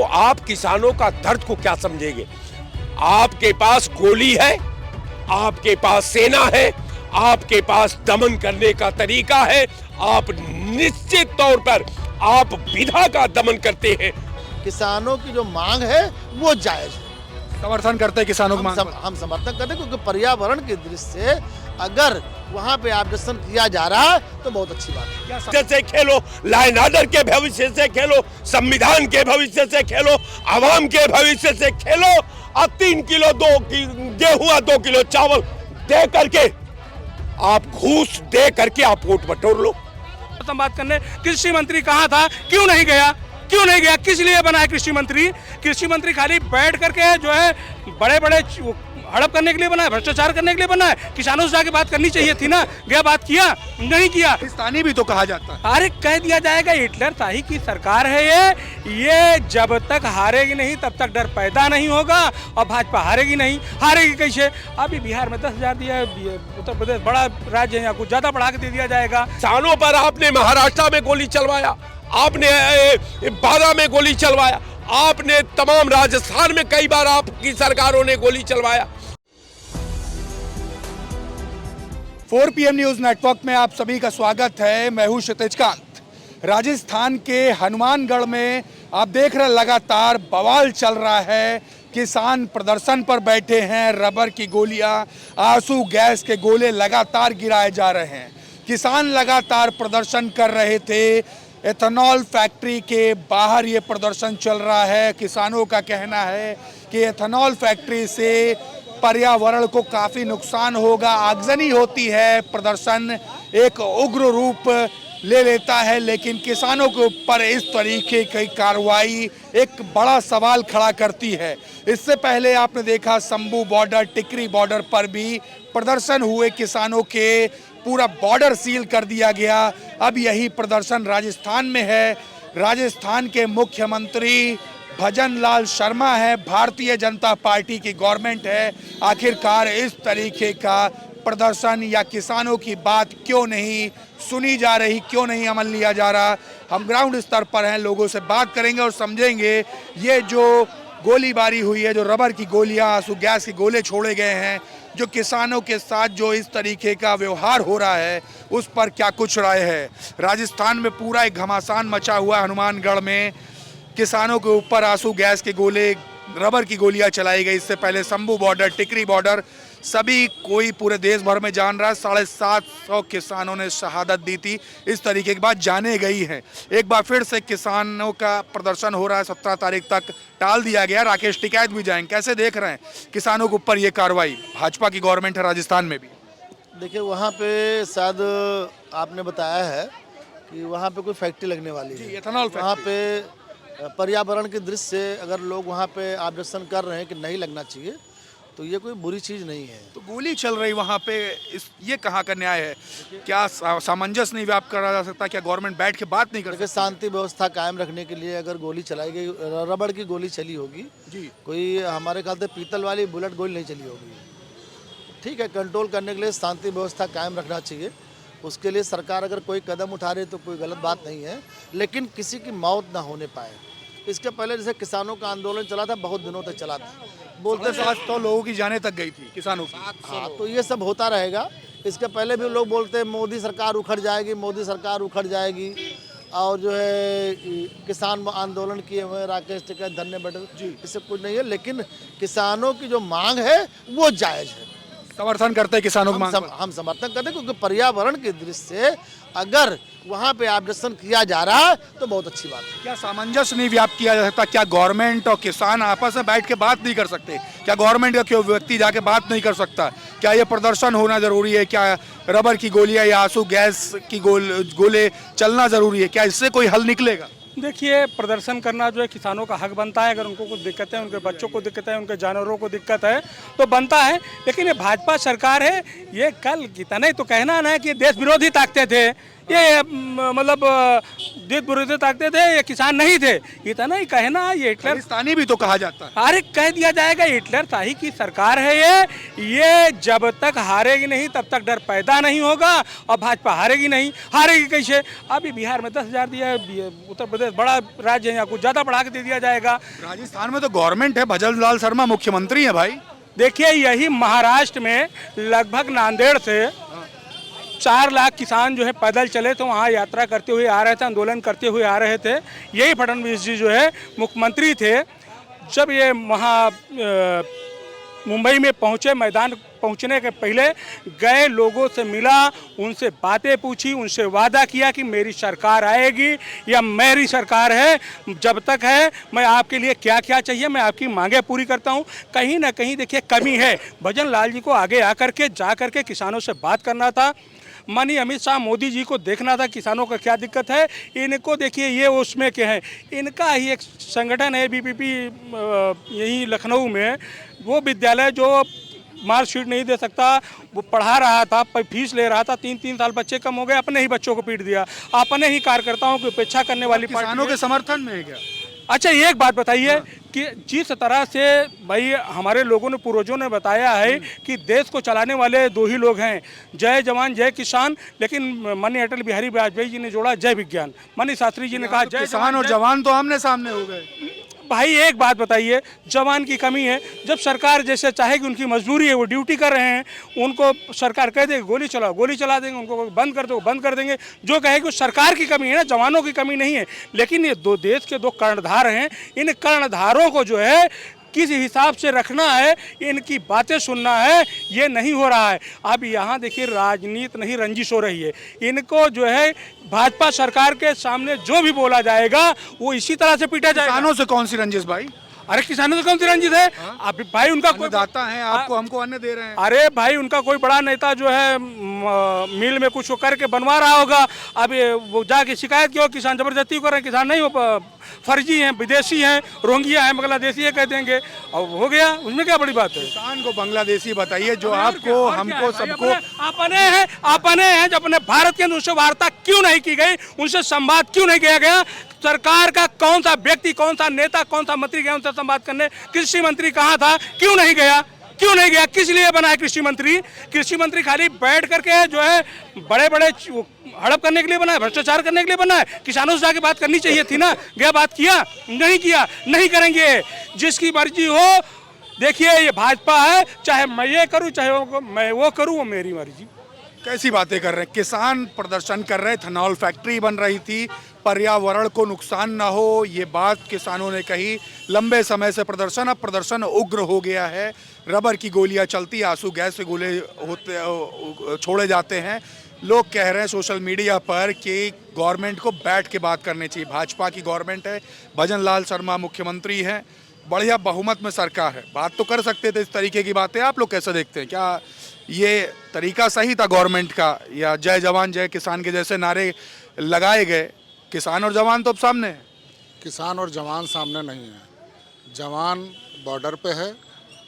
तो आप किसानों का दर्द को क्या समझेंगे? आपके पास गोली है, आपके पास सेना है, आपके पास दमन करने का तरीका है। आप निश्चित तौर पर आप विधा का दमन करते हैं। किसानों की जो मांग है वो जायज है। समर्थन करते हैं किसानों की मांग पर। हम समर्थन करते हैं क्योंकि पर्यावरण की दृष्टि से अगर वहाँ पे ऑब्जेक्शन किया जा रहा है तो बहुत अच्छी बात है। भविष्य से खेलो, लॉ एंड ऑर्डर के भविष्य से खेलो, संविधान के भविष्य से खेलो, आवाम के भविष्य से खेलो। और 3 किलो गेहूं 2 किलो चावल दे करके आप घूस दे करके आप वोट बटोर लो। बात करने कृषि मंत्री कहाँ था, क्यों नहीं गया? क्यों नहीं गया? किस लिए बना है कृषि मंत्री? कृषि मंत्री खाली बैठ करके जो है बड़े बड़े हड़प करने के लिए बना है, भ्रष्टाचार करने के लिए बना है। किसानों से जाके बात करनी चाहिए थी ना। गया, बात किया? नहीं किया। पाकिस्तानी भी तो कहा जाता है। अरे कह दिया जाएगा हिटलर शाही की सरकार है ये जब तक हारेगी नहीं तब तक डर पैदा नहीं होगा। और भाजपा हारेगी नहीं, हारेगी कैसे? अभी बिहार में 10,000 दिया है, उत्तर प्रदेश बड़ा राज्य है, यहाँ कुछ ज्यादा बढ़ा के दे दिया जाएगा। किसानों पर आपने महाराष्ट्र में गोली चलवाया, आपने बारा में गोली चलवाया, आपने तमाम राजस्थान में कई बार आपकी सरकारों ने गोली चलवाया। 4 PM न्यूज नेटवर्क में आप सभी का स्वागत है। मैं हूं क्षितिज कांत। राजस्थान के हनुमानगढ़ में आप देख रहे लगातार बवाल चल रहा है। किसान प्रदर्शन पर बैठे हैं, रबर की गोलियां, आंसू गैस के गोले लगातार गिराए जा रहे हैं। किसान लगातार प्रदर्शन कर रहे थे। एथेनॉल फैक्ट्री के बाहर ये प्रदर्शन चल रहा है। किसानों का कहना है कि एथेनॉल फैक्ट्री से पर्यावरण को काफ़ी नुकसान होगा, आगजनी होती है, प्रदर्शन एक उग्र रूप ले लेता है। लेकिन किसानों के ऊपर इस तरीके की कार्रवाई एक बड़ा सवाल खड़ा करती है। इससे पहले आपने देखा शंभू बॉर्डर, टिकरी बॉर्डर पर भी प्रदर्शन हुए किसानों के, पूरा बॉर्डर सील कर दिया गया। अब यही प्रदर्शन राजस्थान में है। राजस्थान के मुख्यमंत्री भजन लाल शर्मा है, भारतीय जनता पार्टी की गवर्नमेंट है। आखिरकार इस तरीके का प्रदर्शन या किसानों की बात क्यों नहीं सुनी जा रही, क्यों नहीं अमल लिया जा रहा? हम ग्राउंड स्तर पर हैं, लोगों से बात करेंगे और समझेंगे ये जो गोलीबारी हुई है, जो रबर की गोलियां, आंसू गैस के गोले छोड़े गए हैं, जो किसानों के साथ जो इस तरीके का व्यवहार हो रहा है, उस पर क्या कुछ राय है। राजस्थान में पूरा एक घमासान मचा हुआ है। हनुमानगढ़ में किसानों के ऊपर आंसू गैस के गोले, रबर की गोलियां चलाई गई। इससे पहले शंभू बॉर्डर, टिकरी बॉर्डर, सभी कोई पूरे देश भर में जान रहा है। 750 किसानों ने शहादत दी थी। इस तरीके की बात जाने गई है। एक बार फिर से किसानों का प्रदर्शन हो रहा है, 17 तारीख तक टाल दिया गया। राकेश टिकैत भी जाएंगे। कैसे देख रहे हैं किसानों के ऊपर ये कार्रवाई? भाजपा की गवर्नमेंट है राजस्थान में भी। देखिए वहाँ पे शायद आपने बताया है कि वहाँ पे कोई फैक्ट्री लगने वाली है। एथेनॉल वहाँ पे पर्यावरण की दृष्टि से अगर लोग वहाँ पे ऑब्जेक्शन कर रहे हैं कि नहीं लगना चाहिए तो ये कोई बुरी चीज़ नहीं है। तो गोली चल रही वहाँ पे, ये कहाँ का न्याय है? क्या सामंजस्य नहीं व्याप्त करा जा सकता? क्या गवर्नमेंट बैठ के बात नहीं कर सकती? शांति व्यवस्था कायम रखने के लिए अगर गोली चलाई गई, रबड़ की गोली चली होगी जी, कोई हमारे ख्याल से पीतल वाली बुलेट गोली नहीं चली होगी। ठीक है, कंट्रोल करने के लिए शांति व्यवस्था कायम रखना चाहिए। उसके लिए सरकार अगर कोई कदम उठा रही तो कोई गलत बात नहीं है, लेकिन किसी की मौत ना होने पाए। इसके पहले जैसे किसानों का आंदोलन चला था, बहुत दिनों तक चला था, बोलते थे 700 लोगों की जाने तक गई थी किसानों की। हाँ, तो ये सब होता रहेगा। इसके पहले भी लोग बोलते हैं मोदी सरकार उखड़ जाएगी, मोदी सरकार उखड़ जाएगी। और जो है किसान आंदोलन किए हुए राकेश टिकैत धरने बैठे, इससे कुछ नहीं है। लेकिन किसानों की जो मांग है वो जायज है। समर्थन करते हैं किसानों की मांग पर। हम समर्थन करते हैं क्योंकि पर्यावरण की दृष्टि से अगर वहाँ पे ऑब्जेक्शन किया जा रहा है तो बहुत अच्छी बात है। क्या सामंजस्य नहीं व्याप्त किया जा सकता? क्या गवर्नमेंट और किसान आपस में बैठ के बात नहीं कर सकते? क्या गवर्नमेंट का क्यों व्यक्ति जाके बात नहीं कर सकता? क्या ये प्रदर्शन होना जरूरी है? क्या रबर की गोलियां या आंसू गैस की गोले चलना जरूरी है? क्या इससे कोई हल निकलेगा? देखिए, प्रदर्शन करना जो है किसानों का हक बनता है। अगर उनको कुछ दिक्कत है, उनके बच्चों को दिक्कत है, उनके जानवरों को दिक्कत है तो बनता है। लेकिन ये भाजपा सरकार है, ये कल कितना ही तो कहना ना है कि देश विरोधी ताकतें थे, ये मतलब दित बुरुदे ताकते थे, ये किसान नहीं थे। इतना ही कहे ना, ये हिटलर खालिस्तानी भी तो कहा जाता है। अरे कह दिया जाएगा, हिटलर शाही की सरकार है ये जब तक हारेगी नहीं तब तक डर पैदा नहीं होगा, और भाजपा हारेगी नहीं। हारेगी कैसे? अभी बिहार में 10,000 दिया है, उत्तर प्रदेश बड़ा राज्य है, यहाँ कुछ ज़्यादा बढ़ा के दे दिया जाएगा। राजस्थान में तो गवर्नमेंट है, भजन लाल शर्मा मुख्यमंत्री है भाई। देखिए यही महाराष्ट्र में लगभग नांदेड़ से 4 लाख किसान जो है पैदल चले थे, वहाँ यात्रा करते हुए आ रहे थे, आंदोलन करते हुए आ रहे थे। यही फडणवीस जी जो है मुख्यमंत्री थे, जब ये वहाँ मुंबई में पहुँचे, मैदान पहुँचने के पहले गए, लोगों से मिला, उनसे बातें पूछी, उनसे वादा किया कि मेरी सरकार आएगी या मेरी सरकार है, जब तक है मैं आपके लिए क्या क्या चाहिए मैं आपकी मांगें पूरी करता हूं। कहीं ना कहीं देखिए कमी है। भजन लाल जी को आगे आकर के जा करके किसानों से बात करना था, माननीय अमित शाह मोदी जी को देखना था किसानों का क्या दिक्कत है। इनको देखिए ये उसमें के हैं, इनका ही एक संगठन है बीपीपी यही लखनऊ में, वो विद्यालय जो मार्कशीट नहीं दे सकता, वो पढ़ा रहा था, फीस ले रहा था, 3-3 साल बच्चे कम हो गए, अपने ही बच्चों को पीट दिया। अपने ही कार्यकर्ताओं की उपेक्षा करने वाली किसानों के समर्थन में है क्या? अच्छा एक बात बताइए कि जिस तरह से भाई हमारे लोगों ने, पूर्वजों ने बताया है कि देश को चलाने वाले 2 ही लोग हैं, जय जवान जय किसान, लेकिन माननीय अटल बिहारी वाजपेयी जी ने जोड़ा जय विज्ञान, माननीय शास्त्री जी ने कहा जय किसान और जवान तो आमने सामने हो गए। भाई एक बात बताइए, जवान की कमी है, जब सरकार जैसे चाहेगी, उनकी मजबूरी है, वो ड्यूटी कर रहे हैं, उनको सरकार कह देगी गोली चलाओ, गोली चला देंगे, उनको बंद कर दो, बंद कर देंगे। जो कहेगी वो सरकार की कमी है ना, जवानों की कमी नहीं है। लेकिन ये देश के 2 कर्णधार हैं, इन कर्णधारों को जो है किस हिसाब से रखना है, इनकी बातें सुनना है, ये नहीं हो रहा है। अब यहाँ देखिए राजनीति नहीं रंजिश हो रही है। इनको जो है भाजपा सरकार के सामने जो भी बोला जाएगा वो इसी तरह से पीटा जाएगा। किसानों से कौन सी रंजिश भाई? अरे किसानों से कौन सी रंजित है? अब भाई उनका कोई दाता है, आपको हमको अन्न दे रहे हैं। अरे भाई उनका कोई बड़ा नेता जो है मिल में कुछ करके बनवा रहा होगा, अब वो जाके शिकायत की हो, किसान जबरदस्ती कर रहे हैं, किसान नहीं हो, फर्जी हैं, विदेशी हैं, रोहिंग्या हैं, बांग्लादेशी है कह देंगे, और हो गया, उसमें क्या बड़ी बात है? किसान को बांग्लादेशी बताइए, जो आपको हमको सबको अपने हैं, जब अपने भारत के उनसे वार्ता क्यों नहीं की गई, उनसे संवाद क्यों नहीं किया गया? सरकार का कौन सा व्यक्ति, कौन सा नेता, कौन सा मंत्री गया उनसे संवाद करने? कृषि मंत्री कहाँ था, क्यों नहीं गया? क्यों नहीं गया? किस लिए बना है कृषि मंत्री? कृषि मंत्री खाली बैठ करके जो है बड़े बड़े हड़प करने के लिए बना है, भ्रष्टाचार करने के लिए बना है। किसानों से जाके बात करनी चाहिए थी ना, गया बात किया? नहीं किया, नहीं करेंगे, जिसकी मर्जी हो। देखिए ये भाजपा है, चाहे मैं ये करूँ चाहे मैं वो करूँ, वो मेरी मर्जी। कैसी बातें कर रहे हैं? किसान प्रदर्शन कर रहे, इथेनॉल फैक्ट्री बन रही थी, पर्यावरण को नुकसान ना हो, ये बात किसानों ने कही। लंबे समय से प्रदर्शन, अब प्रदर्शन उग्र हो गया है, रबर की गोलियां चलती, आंसू गैस के गोले होते छोड़े जाते हैं। लोग कह रहे हैं सोशल मीडिया पर कि गवर्नमेंट को बैठ के बात करनी चाहिए। भाजपा की गवर्नमेंट है, भजन लाल शर्मा मुख्यमंत्री हैं, बढ़िया बहुमत में सरकार है, बात तो कर सकते थे इस तरीके की बातें। आप लोग कैसे देखते हैं? क्या ये तरीका सही था गवर्नमेंट का, या जय जवान जय किसान के जैसे नारे लगाए गए? किसान और जवान तो अब सामने है। किसान और जवान सामने नहीं है, जवान बॉर्डर पे है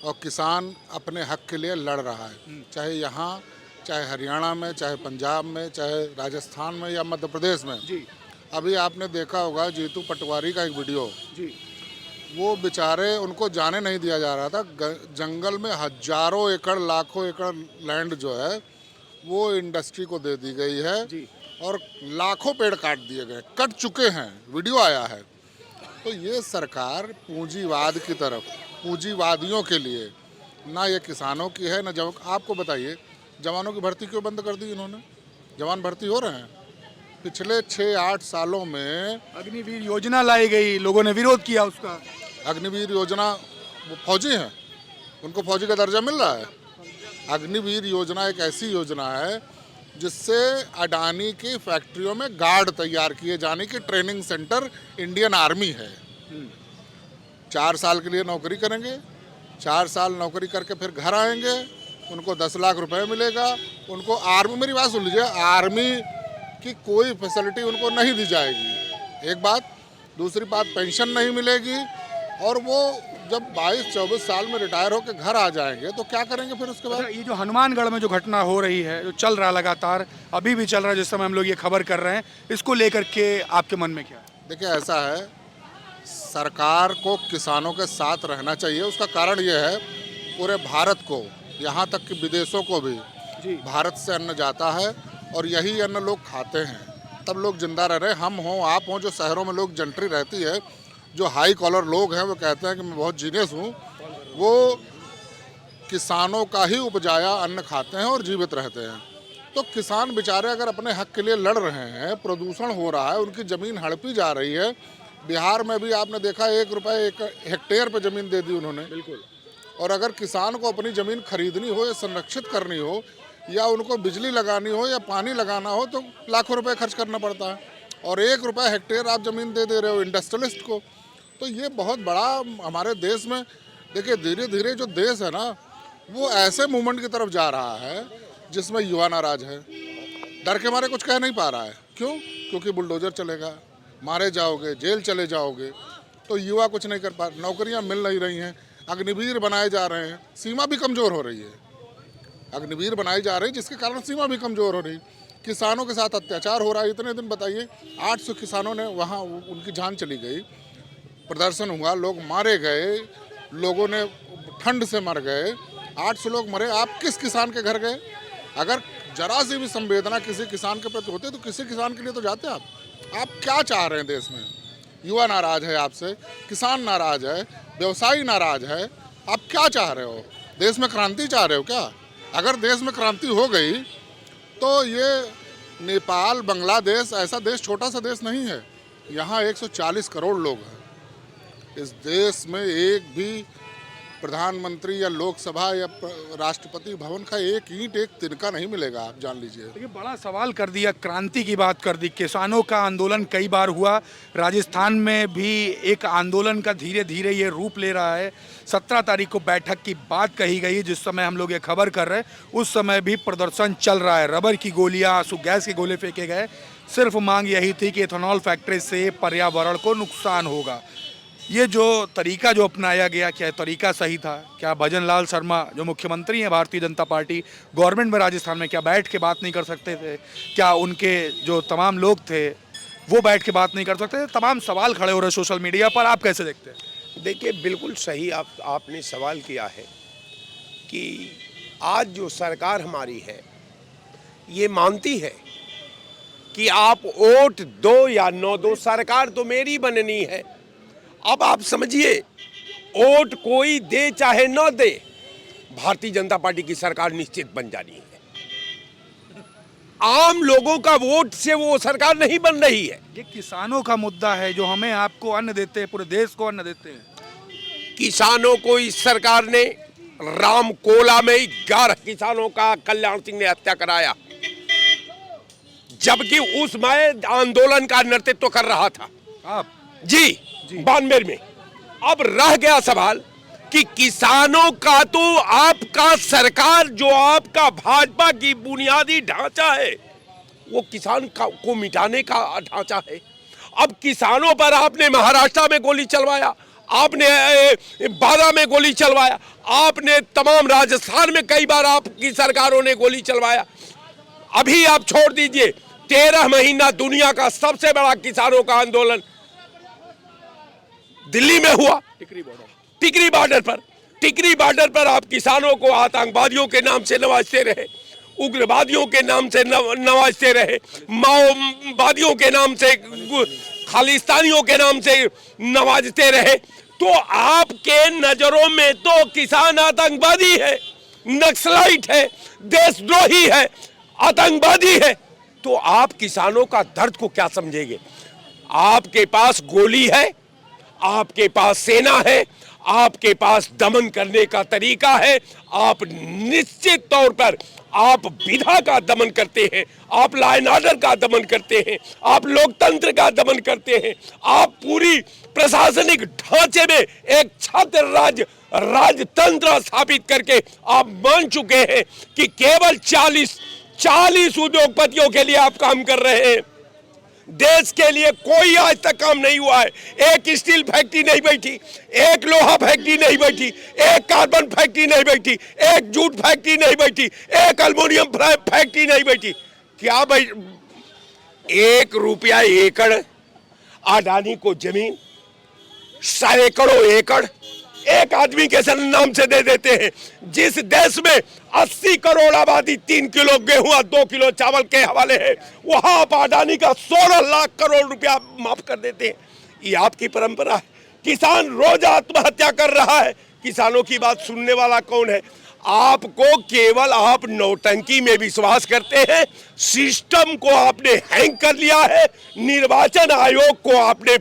और किसान अपने हक के लिए लड़ रहा है, चाहे यहाँ, चाहे हरियाणा में, चाहे पंजाब में, चाहे राजस्थान में या मध्य प्रदेश में जी। अभी आपने देखा होगा जीतू पटवारी का एक वीडियो जी, वो बेचारे, उनको जाने नहीं दिया जा रहा था, जंगल में हजारों एकड़, लाखों एकड़ लैंड जो है वो इंडस्ट्री को दे दी गई है जी। और लाखों पेड़ काट दिए गए, कट चुके हैं, वीडियो आया है। तो ये सरकार पूंजीवाद की तरफ, पूंजीवादियों के लिए, ना ये किसानों की है ना आपको बताइए जवानों की भर्ती क्यों बंद कर दी इन्होंने? जवान भर्ती हो रहे हैं। पिछले 6-8 सालों में अग्निवीर योजना लाई गई, लोगों ने विरोध किया उसका। अग्निवीर योजना, वो फौजी हैं, उनको फौजी का दर्जा मिल रहा है। अग्निवीर योजना एक ऐसी योजना है जिससे अडानी की फैक्ट्रियों में गार्ड तैयार किए जाने की ट्रेनिंग सेंटर इंडियन आर्मी है। 4 साल के लिए नौकरी करेंगे, 4 साल नौकरी करके फिर घर आएंगे, उनको 10 लाख रुपए मिलेगा। उनको आर्मी, मेरी बात सुन लीजिए, आर्मी की कोई फैसिलिटी उनको नहीं दी जाएगी, एक बात। दूसरी बात, पेंशन नहीं मिलेगी और वो जब 22-24 साल में रिटायर होकर घर आ जाएंगे तो क्या करेंगे फिर उसके बाद? अच्छा, ये जो हनुमानगढ़ में जो घटना हो रही है, जो चल रहा लगातार, अभी भी चल रहा है, जिस समय हम लोग ये खबर कर रहे हैं, इसको लेकर के आपके मन में क्या है? देखिए, ऐसा है, सरकार को किसानों के साथ रहना चाहिए। उसका कारण ये है, पूरे भारत को, यहाँ तक कि विदेशों को भी भारत से अन्न जाता है और यही अन्न लोग खाते हैं, तब लोग जिंदा रह रहे हैं। हम हों, आप हों, जो शहरों में लोग जंटरी रहती है, जो हाई कॉलर लोग हैं, वो कहते हैं कि मैं बहुत जीनियस हूँ, वो किसानों का ही उपजाया अन्न खाते हैं और जीवित रहते हैं। तो किसान बेचारे अगर अपने हक के लिए लड़ रहे हैं, प्रदूषण हो रहा है, उनकी ज़मीन हड़पी जा रही है। बिहार में भी आपने देखा, 1 रुपये 1 हेक्टेयर पर ज़मीन दे दी उन्होंने। बिल्कुल। और अगर किसान को अपनी ज़मीन खरीदनी हो या संरक्षित करनी हो या उनको बिजली लगानी हो या पानी लगाना हो तो लाखों रुपए खर्च करना पड़ता है, और 1 रुपये हेक्टेयर आप ज़मीन दे रहे हो इंडस्ट्रियलिस्ट को। तो ये बहुत बड़ा हमारे देश में, देखिए, धीरे धीरे जो देश है ना, वो ऐसे मूवमेंट की तरफ जा रहा है जिसमें युवा नाराज है, डर के मारे कुछ कह नहीं पा रहा है। क्यों? क्योंकि बुलडोजर चलेगा, मारे जाओगे, जेल चले जाओगे। तो युवा कुछ नहीं कर पा, नौकरियां मिल नहीं रही हैं, अग्निवीर बनाए जा रहे हैं, सीमा भी कमज़ोर हो रही है। अग्निवीर बनाई जा रही है जिसके कारण सीमा भी कमज़ोर हो रही। किसानों के साथ अत्याचार हो रहा है। इतने दिन बताइए, 800 किसानों ने वहाँ, उनकी जान चली गई, प्रदर्शन हुआ, लोग मारे गए, लोगों ने ठंड से मर गए, 800 लोग मरे। आप किस किसान के घर गए? अगर जरा सी भी संवेदना किसी किसान के प्रति होती है तो किसी किसान के लिए तो जाते आप क्या चाह रहे हैं देश में? युवा नाराज है आपसे, किसान नाराज है, व्यवसायी नाराज है। आप क्या चाह रहे हो? देश में क्रांति चाह रहे हो क्या? अगर देश में क्रांति हो गई तो ये नेपाल, बांग्लादेश ऐसा देश छोटा सा देश नहीं है। यहाँ 140 करोड़ लोग हैं। इस देश में एक भी प्रधानमंत्री या लोकसभा या राष्ट्रपति भवन का एक ईंट, एक तिनका नहीं मिलेगा, आप जान लीजिए। देखिए, बड़ा सवाल कर दिया, क्रांति की बात कर दी। किसानों का आंदोलन कई बार हुआ, राजस्थान में भी एक आंदोलन का धीरे धीरे ये रूप ले रहा है। 17 तारीख को बैठक की बात कही गई, जिस समय हम लोग ये खबर कर रहे हैं उस समय भी प्रदर्शन चल रहा है। रबर की गोलियां, आंसू गैस के गोले फेंके गए। सिर्फ मांग यही थी कि एथेनॉल फैक्ट्री से पर्यावरण को नुकसान होगा। ये जो तरीका जो अपनाया गया, क्या तरीका सही था? क्या भजन लाल शर्मा जो मुख्यमंत्री हैं भारतीय जनता पार्टी गवर्नमेंट में राजस्थान में, क्या बैठ के बात नहीं कर सकते थे? क्या उनके जो तमाम लोग थे वो बैठ के बात नहीं कर सकते थे? तमाम सवाल खड़े हो रहे सोशल मीडिया पर, आप कैसे देखते हैं? देखिए, बिल्कुल सही आपने सवाल किया है कि आज जो सरकार हमारी है ये मानती है कि आप वोट दो या न दो, सरकार तो मेरी बननी है। अब आप समझिए, वोट कोई दे चाहे न दे, भारतीय जनता पार्टी की सरकार निश्चित बन जानी है। आम लोगों का वोट से वो सरकार नहीं बन रही है। ये किसानों का मुद्दा है, जो हमें आपको अन्न देते हैं, पूरे देश को अन्न देते हैं। किसानों को इस सरकार ने रामकोला में 11 किसानों का कल्याण सिंह ने हत्या कराया, जबकि उस मैं आंदोलन का नेतृत्व कर रहा था। आप जी 92 में। अब रह गया सवाल कि किसानों का तो आपका सरकार, जो आपका भाजपा की बुनियादी ढांचा है, वो किसान को मिटाने का ढांचा है। अब किसानों पर आपने महाराष्ट्र में गोली चलवाया, आपने बारा में गोली चलवाया, आपने तमाम राजस्थान में कई बार आपकी सरकारों ने गोली चलवाया। अभी आप छोड़ दीजिए, 13 महीना दुनिया का सबसे बड़ा किसानों का आंदोलन दिल्ली में हुआ, टिकरी बॉर्डर पर आप किसानों को आतंकवादियों के नाम से नवाजते रहे, उग्रवादियों के नाम से नवाजते रहे, माओवादियों के नाम से, खालिस्तानियों के नाम से नवाजते रहे। तो आपके नजरों में तो किसान आतंकवादी है, नक्सलाइट है, देशद्रोही है, आतंकवादी है। तो आप किसानों का दर्द को क्या समझेंगे? आपके पास गोली है, आपके पास सेना है, आपके पास दमन करने का तरीका है। आप निश्चित तौर पर आप विधा का दमन करते हैं, आप लॉ एंड ऑर्डर का दमन करते हैं, आप लोकतंत्र का दमन करते हैं, आप पूरी प्रशासनिक ढांचे में एक छात्र राजतंत्र स्थापित करके आप मान चुके हैं कि केवल 40 उद्योगपतियों के लिए आप काम कर रहे हैं। देश के लिए कोई आज तक काम नहीं हुआ है। एक स्टील फैक्ट्री नहीं बैठी, एक लोहा फैक्ट्री नहीं बैठी, एक कार्बन फैक्ट्री नहीं बैठी, एक जूट फैक्ट्री नहीं बैठी, एक एल्युमिनियम फैक्ट्री नहीं बैठी। क्या भाई 1 रुपया एकड़ अडानी को जमीन, सैकड़ों एकड़ एक आदमी के नाम से दे देते हैं। जिस देश में 80 करोड़ आबादी 3 किलो गेहूं 2 किलो चावल के हवाले है, वहां आप अडानी का 16 लाख करोड़ रुपया माफ कर देते हैं। ये आपकी परंपरा है। किसान रोज आत्महत्या कर रहा है, किसानों की बात सुनने वाला कौन है? आपको केवल आप नौटंकी में विश्वास करते हैं। सिस्टम को आपने हैंग कर लिया है, निर्वाचन आयोग को आपने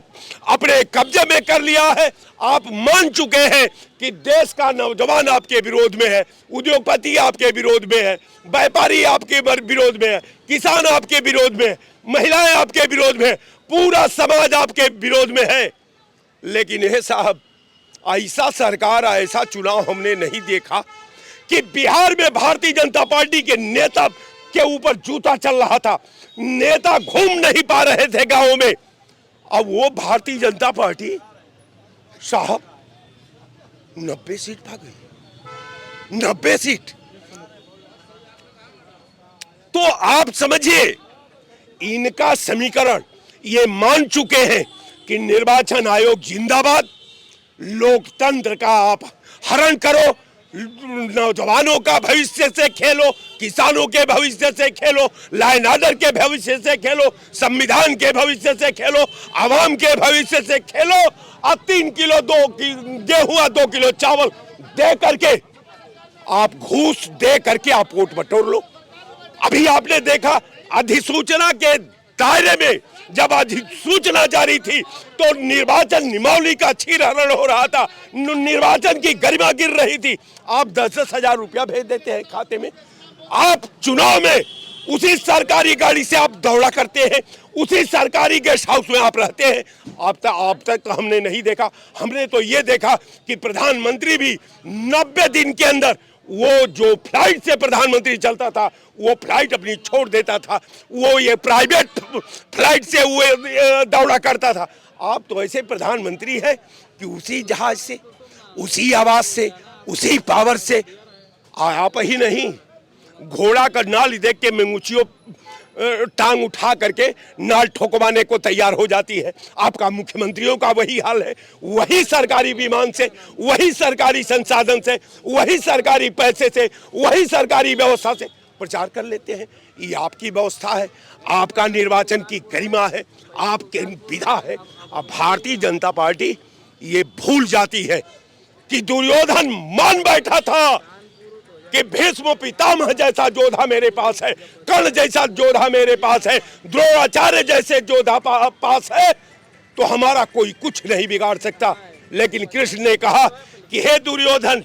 अपने कब्जे में कर लिया है। आप मान चुके हैं कि देश का नौजवान आपके विरोध में है, उद्योगपति आपके विरोध में है, व्यापारी आपके विरोध में है, किसान आपके विरोध में है, महिलाएं आपके विरोध में है, पूरा समाज आपके विरोध में है। लेकिन यह साहब, ऐसा सरकार, ऐसा चुनाव हमने नहीं देखा कि बिहार में भारतीय जनता पार्टी के नेता के ऊपर जूता चल रहा था, नेता घूम नहीं पा रहे थे गांवों में। अब वो भारतीय जनता पार्टी साहब 90 सीट भाग गई, 90 सीट। तो आप समझिए, इनका समीकरण ये मान चुके हैं कि निर्वाचन आयोग जिंदाबाद, लोकतंत्र का आप हरण करो, नौजवानों का भविष्य से खेलो, किसानों के भविष्य से खेलो, लॉ एंड ऑर्डर के भविष्य से खेलो, संविधान के भविष्य से खेलो, आवाम के भविष्य से खेलो। और 3 किलो गेहूं 2 किलो चावल दे करके, आप घूस दे करके आप वोट बटोर लो। अभी आपने देखा अधिसूचना के दायरे में जब अधिसूचना जारी थी तो निर्वाचन नियमावली का क्षीणहरण हो रहा था, निर्वाचन की गरिमा गिर रही थी। आप 10-10 हजार रुपया भेज देते हैं खाते में। आप चुनाव में उसी सरकारी गाड़ी से आप दौड़ा करते हैं, उसी सरकारी गेस्ट हाउस में आप रहते हैं। आप तक हमने नहीं देखा। हमने तो ये देखा कि प्रधानमंत्री भी 90 दिन के अंदर वो जो फ्लाइट से प्रधानमंत्री चलता था वो फ्लाइट अपनी छोड़ देता था, वो ये प्राइवेट फ्लाइट से वो दौड़ा करता था। आप तो ऐसे प्रधानमंत्री हैं कि उसी जहाज से, उसी आवाज से, उसी पावर से, आप ही नहीं, घोड़ा का नाल देख के मंगूचियों टांग उठा करके नाल ठोकवाने को तैयार हो जाती है। आपका मुख्यमंत्रियों का वही हाल है। वही सरकारी विमान से, वही सरकारी संसाधन से, वही सरकारी पैसे से, वही सरकारी व्यवस्था से प्रचार कर लेते हैं। ये आपकी व्यवस्था है, आपका निर्वाचन की गरिमा है, आपके विधा है। अब भारतीय जनता पार्टी ये भूल जाती है कि दुर्योधन मान बैठा था कि भीष्म पितामह जैसा योद्धा मेरे पास है, कर्ण जैसा योद्धा मेरे पास है, द्रोणाचार्य जैसे योद्धा पास है, तो हमारा कोई कुछ नहीं बिगाड़ सकता। लेकिन कृष्ण ने कहा कि हे दुर्योधन,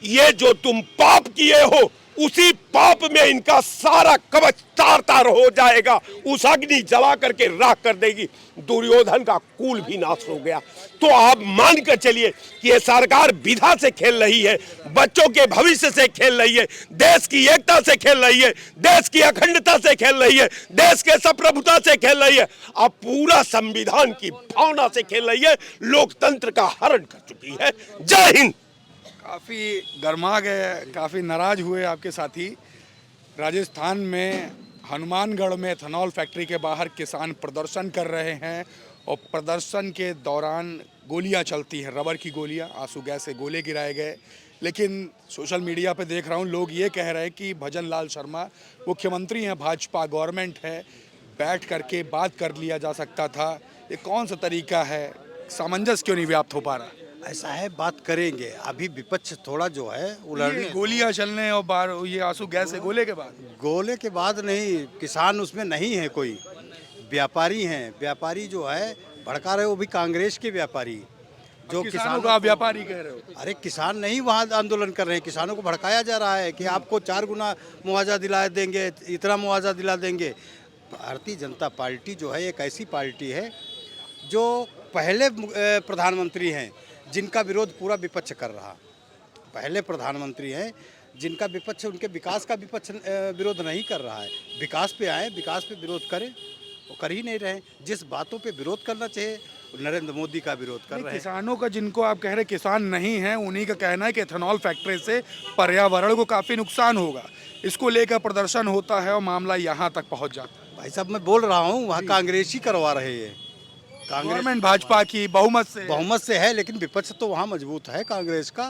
ये जो तुम पाप किए हो उसी पाप में इनका सारा कवच तार तार हो जाएगा, उस अग्नि जला करके राख कर देगी। दुर्योधन का कुल भी नाश हो गया। तो आप मान कर चलिए कि ये सरकार विधा से खेल रही है, बच्चों के भविष्य से खेल रही है, देश की एकता से खेल रही है, देश की अखंडता से खेल रही है, देश के संप्रभुता से खेल रही है, अब पूरा संविधान की भावना से खेल रही है, लोकतंत्र का हरण कर चुकी है। जय हिंद। काफ़ी गर्मा गए, काफ़ी नाराज हुए आपके साथी। राजस्थान में हनुमानगढ़ में एथेनॉल फैक्ट्री के बाहर किसान प्रदर्शन कर रहे हैं और प्रदर्शन के दौरान गोलियां चलती हैं, रबर की गोलियां, आंसू गैस से गोले गिराए गए। लेकिन सोशल मीडिया पे देख रहा हूं लोग ये कह रहे हैं कि भजन लाल शर्मा मुख्यमंत्री हैं, भाजपा गवर्नमेंट है, बैठ करके बात कर लिया जा सकता था। ये कौन सा तरीका है? सामंजस्य क्यों नहीं व्याप्त हो पा रहा? ऐसा है, बात करेंगे। अभी विपक्ष थोड़ा जो है उलझने, गोलियां चलने और बार ये आंसू गैस से गोले के बाद नहीं, किसान उसमें नहीं है कोई, व्यापारी हैं। व्यापारी जो है भड़का रहे, वो भी कांग्रेस के व्यापारी जो किसानों का व्यापारी कह रहे हो। अरे किसान नहीं वहाँ आंदोलन कर रहे हैं, किसानों को भड़काया जा रहा है कि आपको 4 गुना मुआवजा दिला देंगे, इतना मुआवजा दिला देंगे। भारतीय जनता पार्टी जो है एक ऐसी पार्टी है जो पहले प्रधानमंत्री हैं जिनका विरोध पूरा विपक्ष कर रहा, पहले प्रधानमंत्री हैं जिनका विपक्ष, उनके विकास का विपक्ष विरोध नहीं कर रहा है। विकास पे आए, विकास पे विरोध करें वो कर ही नहीं रहे। जिस बातों पे विरोध करना चाहिए नरेंद्र मोदी का विरोध कर रहे हैं। किसानों का, जिनको आप कह रहे किसान नहीं हैं, उन्हीं का कहना है कि एथेनॉल फैक्ट्री से पर्यावरण को काफ़ी नुकसान होगा। इसको लेकर प्रदर्शन होता है और मामला यहाँ तक पहुँच जाता है। भाई साहब मैं बोल रहा हूँ वहाँ कांग्रेस ही करवा रहे हैं। गवर्नमेंट भाजपा की बहुमत से है, लेकिन विपक्ष तो वहाँ मजबूत है कांग्रेस का।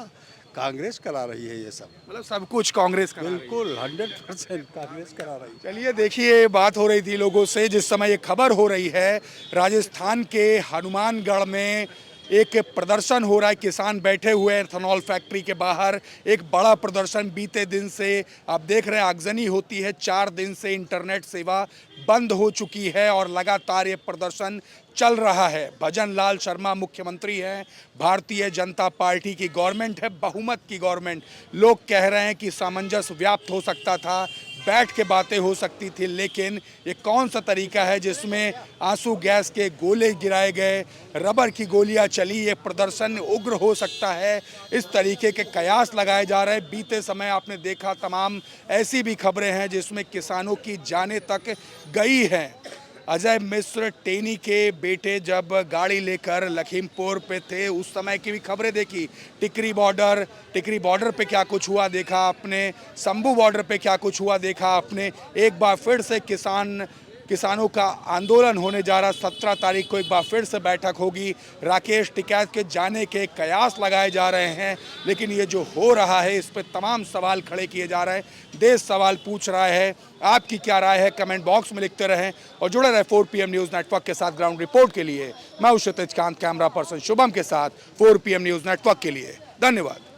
कांग्रेस करा रही है ये सब, मतलब सब कुछ कांग्रेस का। बिल्कुल 100% कांग्रेस करा रही है। चलिए देखिए, बात हो रही थी लोगों से जिस समय ये खबर हो रही है, राजस्थान के हनुमानगढ़ में एक प्रदर्शन हो रहा है। किसान बैठे हुए एथेनॉल फैक्ट्री के बाहर, एक बड़ा प्रदर्शन बीते दिन से आप देख रहे हैं आगजनी होती है। 4 दिन से इंटरनेट सेवा बंद हो चुकी है और लगातार ये प्रदर्शन चल रहा है। भजन लाल शर्मा मुख्यमंत्री हैं, भारतीय जनता पार्टी की गवर्नमेंट है, बहुमत की गवर्नमेंट। लोग कह रहे हैं कि सामंजस्य व्याप्त हो सकता था, बैठ के बातें हो सकती थी, लेकिन ये कौन सा तरीका है जिसमें आंसू गैस के गोले गिराए गए, रबर की गोलियां चली, ये प्रदर्शन उग्र हो सकता है, इस तरीके के कयास लगाए जा रहे हैं। बीते समय आपने देखा तमाम ऐसी भी खबरें हैं जिसमें किसानों की जानें तक गई हैं। अजय मिश्र टेनी के बेटे जब गाड़ी लेकर लखीमपुर पे थे, उस समय की भी खबरें देखी। टिकरी बॉर्डर पे क्या कुछ हुआ देखा आपने, शंभू बॉर्डर पे क्या कुछ हुआ देखा आपने। एक बार फिर से किसानों का आंदोलन होने जा रहा। 17 तारीख को एक बार फिर से बैठक होगी। राकेश टिकैत के जाने के कयास लगाए जा रहे हैं, लेकिन ये जो हो रहा है इस पर तमाम सवाल खड़े किए जा रहे हैं। देश सवाल पूछ रहा है, आपकी क्या राय है कमेंट बॉक्स में लिखते रहें और जुड़े रहे 4 PM न्यूज़ नेटवर्क के साथ। ग्राउंड रिपोर्ट के लिए मैं क्षितिज कांत, कैमरा पर्सन शुभम के साथ 4 PM न्यूज़ नेटवर्क के लिए धन्यवाद।